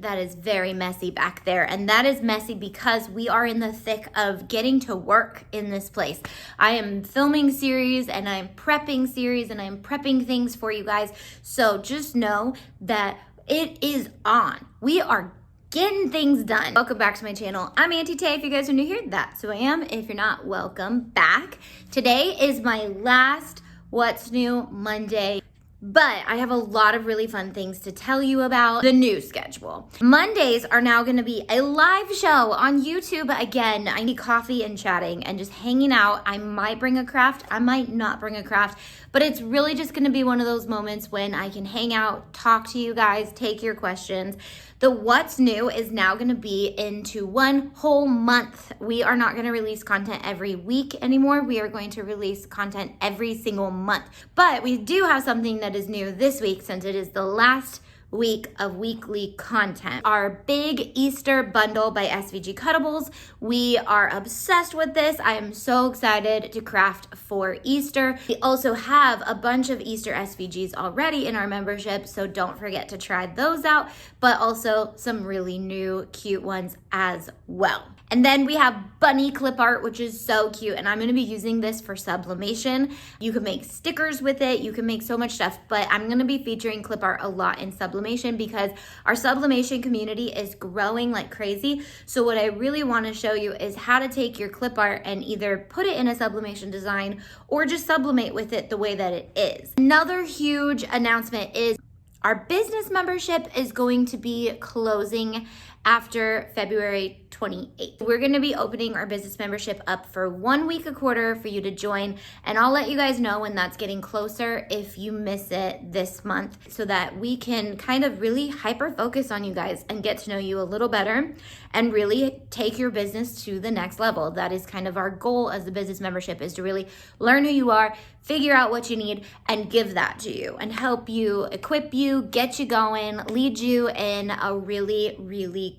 that is very messy back there. And that is messy because we are in the thick of getting to work in this place. I am filming series and I'm prepping series and I'm prepping things for you guys. So just know that it is on. We are getting things done. Welcome back to my channel. I'm Auntie Tay. If you guys are new here, that's who I am. If you're not, welcome back. Today is my last What's New Monday. But I have a lot of really fun things to tell you about the new schedule. Mondays are now going to be a live show on YouTube. Again, I need coffee and chatting and just hanging out. I might bring a craft. I might not bring a craft. But it's really just going to be one of those moments when I can hang out, talk to you guys, take your questions. The What's New is now going to be into one whole month. We are not going to release content every week anymore. We are going to release content every single month. But we do have something that is new this week since it is the last week of weekly content. Our big Easter bundle by SVG Cutables. We are obsessed with this. I am so excited to craft for Easter. We also have a bunch of Easter SVGs already in our membership, so don't forget to try those out, but also some really new cute ones as well. And then we have bunny clip art, which is so cute. And I'm gonna be using this for sublimation. You can make stickers with it. You can make so much stuff, but I'm gonna be featuring clip art a lot in sublimation because our sublimation community is growing like crazy. So what I really wanna show you is how to take your clip art and either put it in a sublimation design or just sublimate with it the way that it is. Another huge announcement is our business membership is going to be closing after February 28th. We're gonna be opening our business membership up for 1 week a quarter for you to join, and I'll let you guys know when that's getting closer if you miss it this month so that we can kind of really hyper focus on you guys and get to know you a little better and really take your business to the next level. That is kind of our goal as the business membership, is to really learn who you are, figure out what you need, and give that to you and help you, equip you, get you going, lead you in a really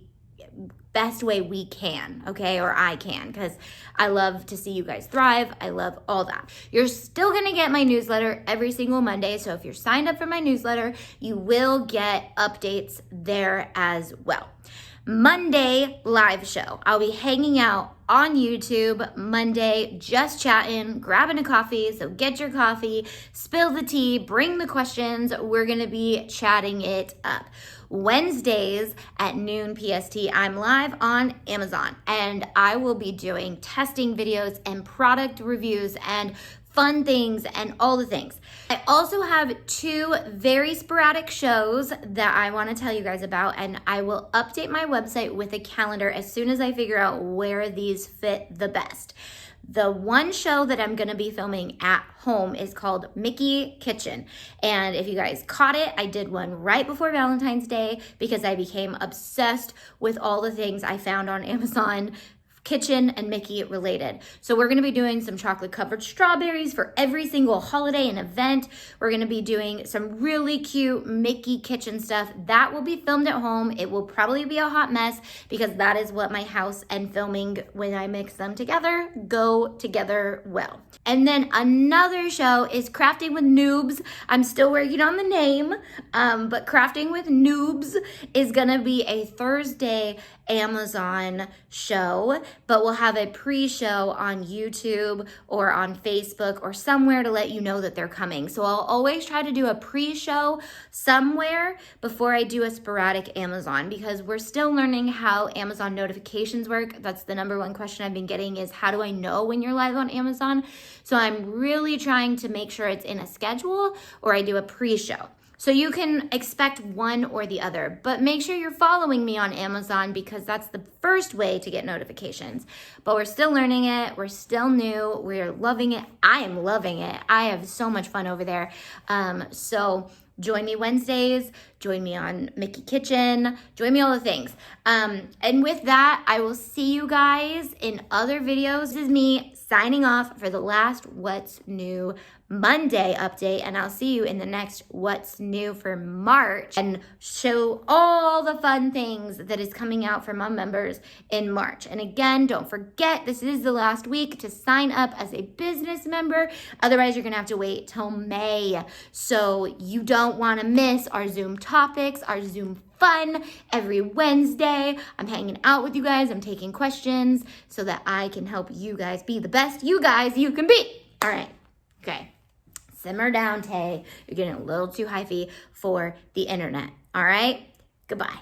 best way we can, okay? Or I can, because I love to see you guys thrive. I love all that. You're still gonna get my newsletter every single Monday. So if you're signed up for my newsletter, you will get updates there as well. Monday live show. I'll be hanging out on YouTube Monday, just chatting, grabbing a coffee. So get your coffee, spill the tea, bring the questions. We're gonna be chatting it up. Wednesdays at noon PST, I'm live on Amazon and I will be doing testing videos and product reviews and fun things and all the things. I also have 2 very sporadic shows that I want to tell you guys about, and I will update my website with a calendar as soon as I figure out where these fit the best. The one show that I'm going to be filming at home is called Mickey Kitchen. And if you guys caught it, I did one right before Valentine's Day because I became obsessed with all the things I found on Amazon kitchen and Mickey related. So we're gonna be doing some chocolate covered strawberries for every single holiday and event. We're gonna be doing some really cute Mickey kitchen stuff that will be filmed at home. It will probably be a hot mess because that is what my house and filming, when I mix them together, go together well. And then another show is Crafting with Noobs. I'm still working on the name, but Crafting with Noobs is gonna be a Thursday Amazon show, but we'll have a pre-show on YouTube or on Facebook or somewhere to let you know that they're coming. So I'll always try to do a pre-show somewhere before I do a sporadic Amazon because we're still learning how Amazon notifications work. That's the #1 question I've been getting is how do I know when you're live on Amazon? So I'm really trying to make sure it's in a schedule or I do a pre-show. So you can expect one or the other, but make sure you're following me on Amazon because that's the first way to get notifications. But we're still learning it. We're still new. We're loving it. I am loving it. I have so much fun over there. So join me Wednesdays, join me on Mickey Kitchen, join me all the things. And with that, I will see you guys in other videos. This is me signing off for the last What's New Monday update, and I'll see you in the next What's New for March and show all the fun things that is coming out for my members in March. And again, don't forget, this is the last week to sign up as a business member. Otherwise, you're gonna have to wait till May. So you don't wanna miss our Zoom topics, our Zoom fun every Wednesday. I'm hanging out with you guys. I'm taking questions so that I can help you guys be the best you guys you can be. All right. Okay. Simmer down, Tay. You're getting a little too hyphy for the internet. All right. Goodbye.